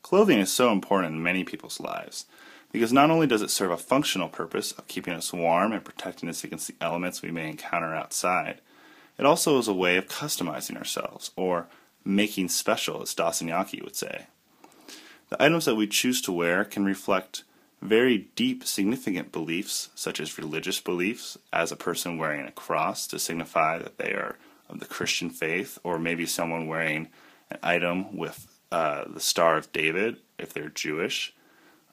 Clothing is so important in many people's lives because not only does it serve a functional purpose of keeping us warm and protecting us against the elements we may encounter outside, it also is a way of customizing ourselves, or making special, as Dawson Yaki would say. The items that we choose to wear can reflect very deep, significant beliefs, such as religious beliefs, as a person wearing a cross to signify that they are of the Christian faith, or maybe someone wearing an item with the Star of David, if they're Jewish.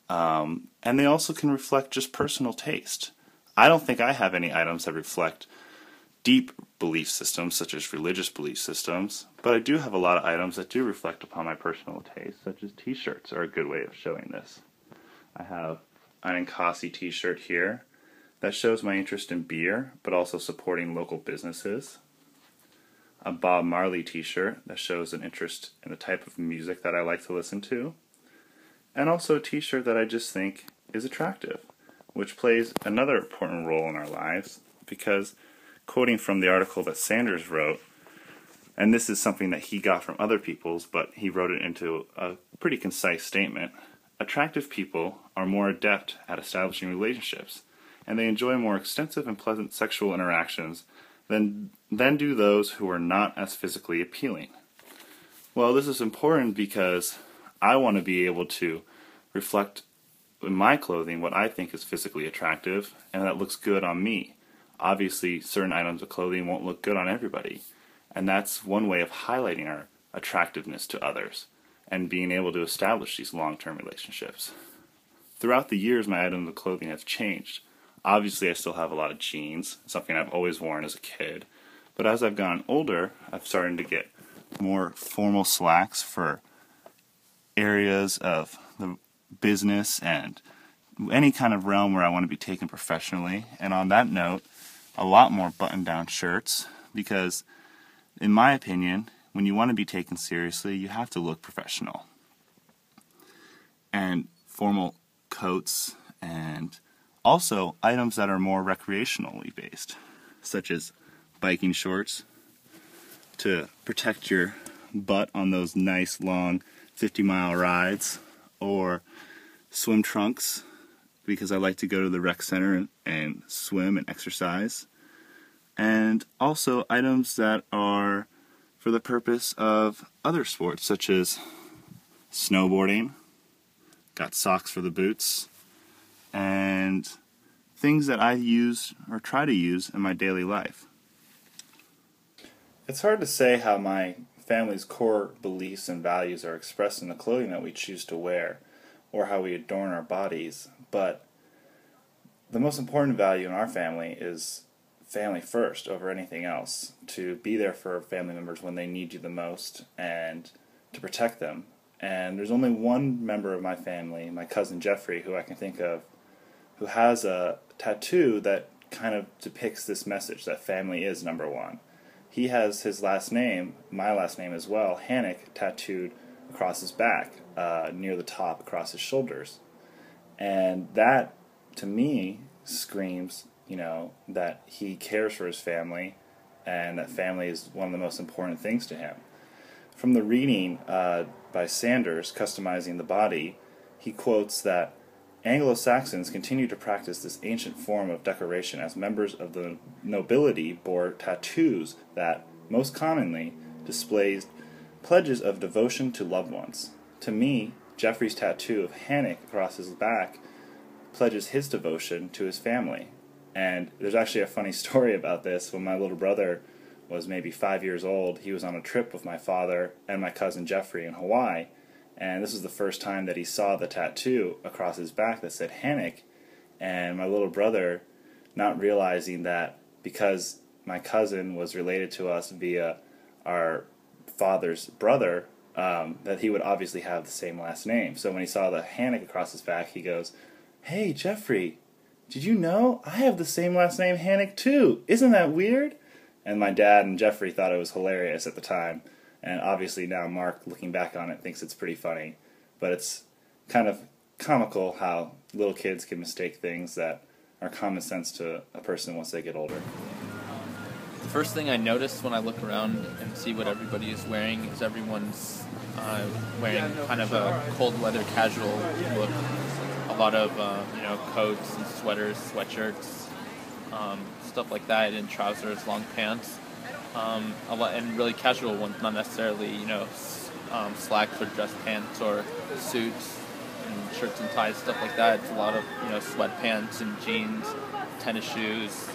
And they also can reflect just personal taste. I don't think I have any items that reflect deep belief systems, such as religious belief systems, but I do have a lot of items that do reflect upon my personal taste, such as t-shirts are a good way of showing this. I have an Nkasi t-shirt here that shows my interest in beer, but also supporting local businesses. A Bob Marley t-shirt that shows an interest in the type of music that I like to listen to. And also a t-shirt that I just think is attractive, which plays another important role in our lives, because quoting from the article that Sanders wrote, and this is something that he got from other people's, but he wrote it into a pretty concise statement, attractive people are more adept at establishing relationships, and they enjoy more extensive and pleasant sexual interactions than do those who are not as physically appealing. Well, this is important because I want to be able to reflect in my clothing what I think is physically attractive and that looks good on me. Obviously, certain items of clothing won't look good on everybody, and that's one way of highlighting our attractiveness to others and being able to establish these long-term relationships. Throughout the years, my items of clothing have changed. Obviously, I still have a lot of jeans, something I've always worn as a kid, but as I've gotten older, I've started to get more formal slacks for areas of the business and any kind of realm where I want to be taken professionally. And on that note, a lot more button-down shirts, because in my opinion, when you want to be taken seriously, you have to look professional. And formal coats, and also items that are more recreationally based, such as biking shorts to protect your butt on those nice long 50-mile rides, or swim trunks, because I like to go to the rec center and swim and exercise. And also items that are for the purpose of other sports, such as snowboarding, got socks for the boots, and things that I use or try to use in my daily life. It's hard to say how my family's core beliefs and values are expressed in the clothing that we choose to wear, or how we adorn our bodies, but the most important value in our family is family first over anything else, to be there for family members when they need you the most and to protect them. And there's only one member of my family, my cousin Jeffrey, who I can think of, who has a tattoo that kind of depicts this message that family is number one. He has his last name, my last name as well, Hannick, tattooed across his back, near the top, across his shoulders. And that, to me, screams, that he cares for his family, and that family is one of the most important things to him. From the reading by Sanders, Customizing the Body, he quotes that Anglo-Saxons continued to practice this ancient form of decoration as members of the nobility bore tattoos that, most commonly, displayed pledges of devotion to loved ones. To me, Jeffrey's tattoo of Hannick across his back pledges his devotion to his family. And there's actually a funny story about this. When my little brother was maybe 5 years old, he was on a trip with my father and my cousin Jeffrey in Hawaii, and this was the first time that he saw the tattoo across his back that said Hannick. And my little brother, not realizing that because my cousin was related to us via our father's brother, that he would obviously have the same last name. So when he saw the Hannick across his back, he goes, "Hey, Jeffrey, did you know I have the same last name, Hannick, too? Isn't that weird?" And my dad and Jeffrey thought it was hilarious at the time. And obviously now Mark, looking back on it, thinks it's pretty funny. But it's kind of comical how little kids can mistake things that are common sense to a person once they get older. first thing I notice when I look around and see what everybody is wearing is everyone's wearing kind of a cold weather casual look. A lot of coats and sweaters, sweatshirts, stuff like that, and trousers, long pants. A lot, and really casual ones, not necessarily slacks or dress pants or suits and shirts and ties, stuff like that. It's a lot of sweatpants and jeans, tennis shoes,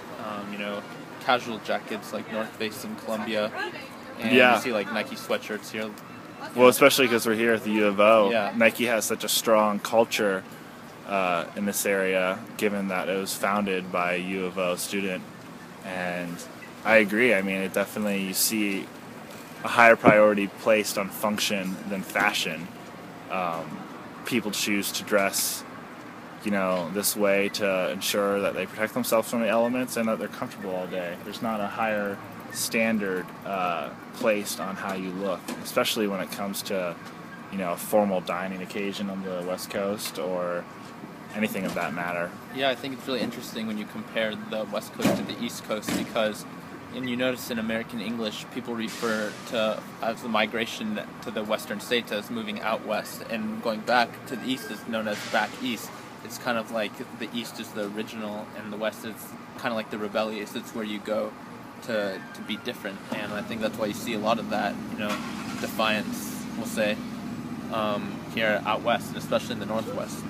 casual jackets like North Face and Columbia, and you see like Nike sweatshirts here. Well, especially because we're here at the U of O. Yeah. Nike has such a strong culture in this area, given that it was founded by a U of O student. And I agree. I mean, it definitely, you see a higher priority placed on function than fashion. People choose to dress, this way to ensure that they protect themselves from the elements and that they're comfortable all day. There's not a higher standard placed on how you look, especially when it comes to, a formal dining occasion on the West Coast or anything of that matter. Yeah, I think it's really interesting when you compare the West Coast to the East Coast because, and you notice in American English, people refer to as the migration to the western states as moving out west, and going back to the east is known as back east. It's kind of like the east is the original and the west is kind of like the rebellious. It's where you go to be different, and I think that's why you see a lot of that, defiance, we'll say, here out west, and especially in the Northwest.